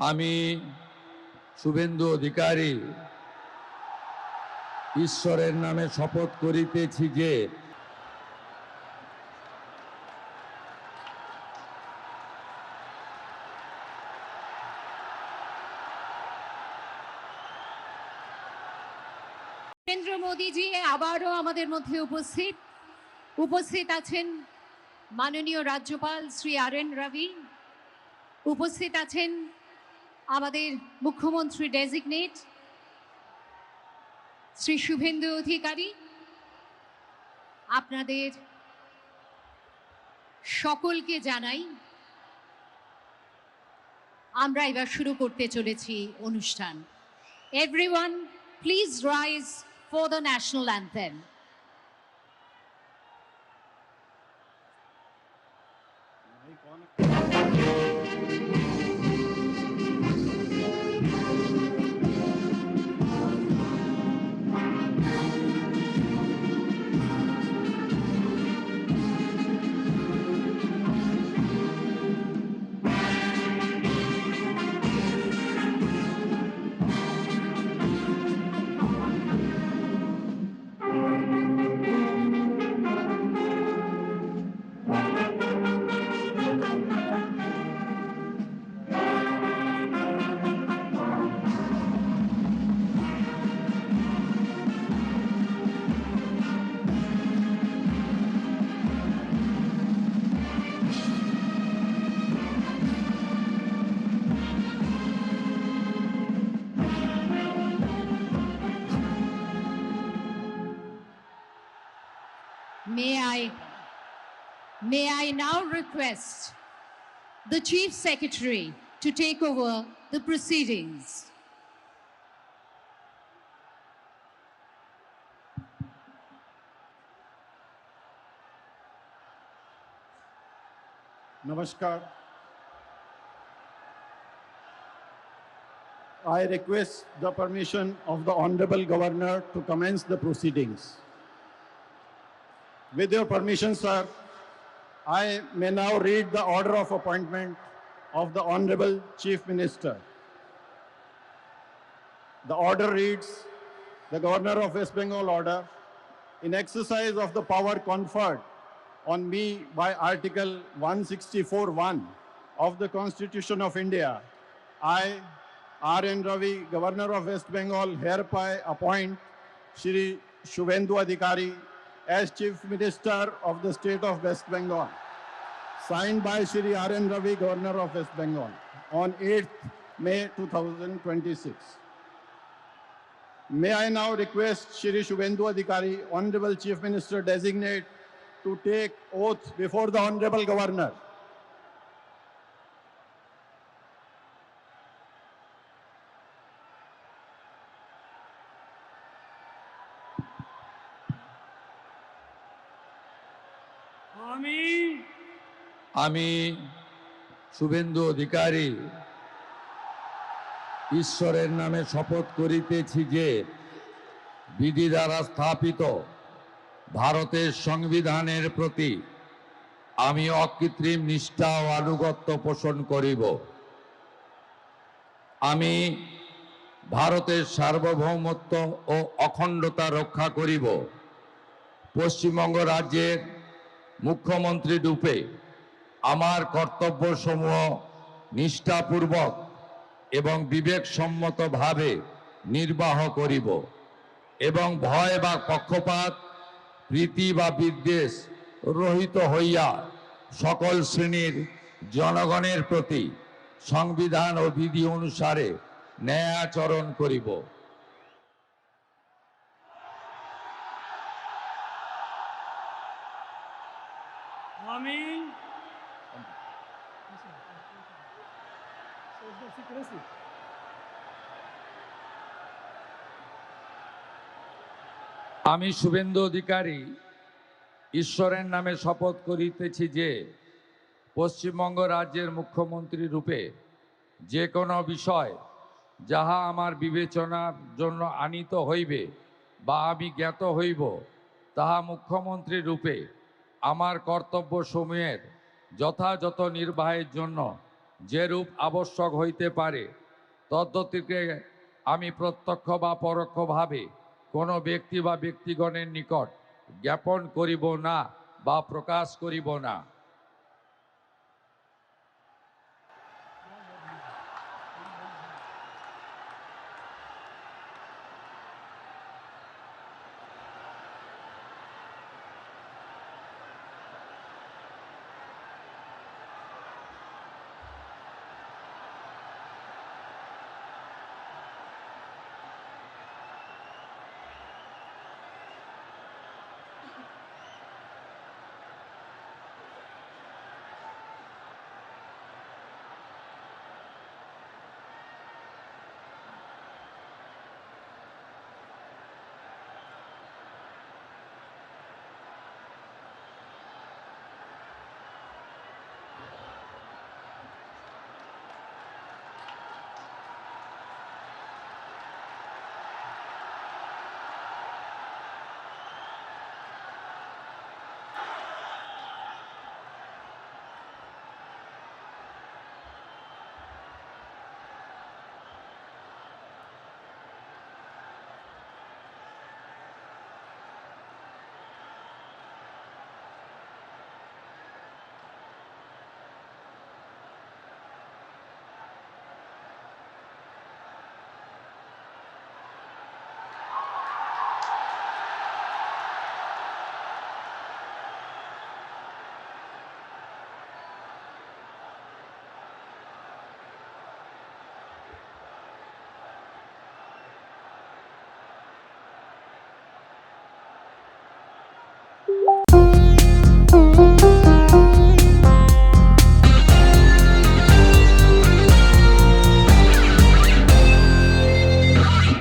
আমি শুভেন্দু অধিকারী ঈশ্বরের নামে শপথ করিতেছি যে নরেন্দ্র মোদীজি আবারও আমাদের মধ্যে উপস্থিত আছেন মাননীয় রাজ্যপাল শ্রী আর.এন. রবি, উপস্থিত আছেন আমাদের মুখ্যমন্ত্রী ডেজিগনেট শ্রী শুভেন্দু অধিকারী। আপনাদের সকলকে জানাই আমরা এবার শুরু করতে চলেছি অনুষ্ঠান। Everyone, please rise for the national anthem. May I now request the Chief Secretary to take over the proceedings. Namaskar. I request the permission of the Honorable Governor to commence the proceedings. With your permission, sir, I may now read the order of appointment of the Honorable Chief Minister. The order reads, the Governor of West Bengal order, in exercise of the power conferred on me by Article 164(1) of the Constitution of India, I, R.N. Ravi, Governor of West Bengal, hereby appoint Shri Shubhendu Adhikari as Chief Minister of the State of West Bengal, signed by Shri R.N. Ravi, Governor of West Bengal, on 8th May 2026. May I now request Shri Shubhendu Adhikari, Honorable Chief Minister Designate, to take oath before the Honorable Governor. আমি শুভেন্দু অধিকারী ঈশ্বরের নামে শপথ করিতেছি যে বিধি দ্বারা স্থাপিত ভারতের সংবিধানের প্রতি আমি অকৃত্রিম নিষ্ঠা ও আনুগত্য পোষণ করিব। আমি ভারতের সার্বভৌমত্ব ও অখণ্ডতা রক্ষা করিব। পশ্চিমবঙ্গ রাজ্যের মুখ্যমন্ত্রী রূপে আমার কর্তব্যসমূহ নিষ্ঠাপূর্বক এবং বিবেকসম্মতভাবে নির্বাহ করিব এবং ভয় বা পক্ষপাত, প্রীতি বা বিদ্বেষ রহিত হইয়া সকল শ্রেণীর জনগণের প্রতি সংবিধান ও বিধি অনুসারে ন্যায় আচরণ করিব। আমি শুভেন্দু অধিকারী ঈশ্বরের নামে শপথ করিতেছি যে পশ্চিমবঙ্গ রাজ্যের মুখ্যমন্ত্রী রূপে যে কোনো বিষয় যাহা আমার বিবেচনার জন্য আনীত হইবে বা আমি জ্ঞাত হইব, তাহা মুখ্যমন্ত্রী রূপে আমার কর্তব্যসমূহের যথাযথ নির্বাহের জন্য যেরূপ আবশ্যক হইতে পারে তদ্গতিকে আমি প্রত্যক্ষ বা পরোক্ষভাবে কোনো ব্যক্তি বা ব্যক্তিগণের নিকট জ্ঞাপন করিব না বা প্রকাশ করিব না।